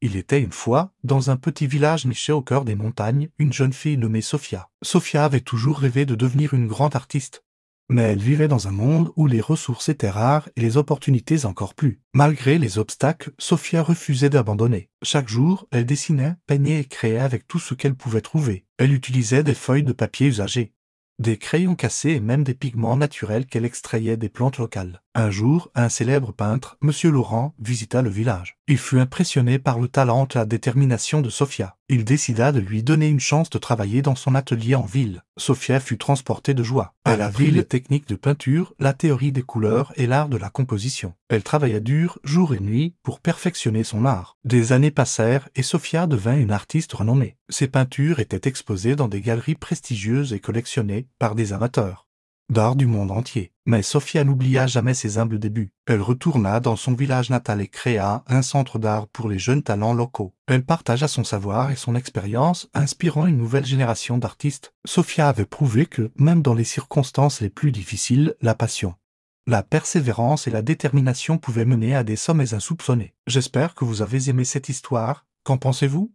Il était une fois, dans un petit village niché au cœur des montagnes, une jeune fille nommée Sophia. Sophia avait toujours rêvé de devenir une grande artiste. Mais elle vivait dans un monde où les ressources étaient rares et les opportunités encore plus. Malgré les obstacles, Sophia refusait d'abandonner. Chaque jour, elle dessinait, peignait et créait avec tout ce qu'elle pouvait trouver. Elle utilisait des feuilles de papier usagées, des crayons cassés et même des pigments naturels qu'elle extrayait des plantes locales. Un jour, un célèbre peintre, Monsieur Laurent, visita le village. Il fut impressionné par le talent et la détermination de Sophia. Il décida de lui donner une chance de travailler dans son atelier en ville. Sophia fut transportée de joie. Elle apprit les techniques de peinture, la théorie des couleurs et l'art de la composition. Elle travailla dur, jour et nuit, pour perfectionner son art. Des années passèrent et Sophia devint une artiste renommée. Ses peintures étaient exposées dans des galeries prestigieuses et collectionnées par des amateurs d'art du monde entier. Mais Sophia n'oublia jamais ses humbles débuts. Elle retourna dans son village natal et créa un centre d'art pour les jeunes talents locaux. Elle partagea son savoir et son expérience, inspirant une nouvelle génération d'artistes. Sophia avait prouvé que, même dans les circonstances les plus difficiles, la passion, la persévérance et la détermination pouvaient mener à des sommets insoupçonnés. J'espère que vous avez aimé cette histoire. Qu'en pensez-vous ?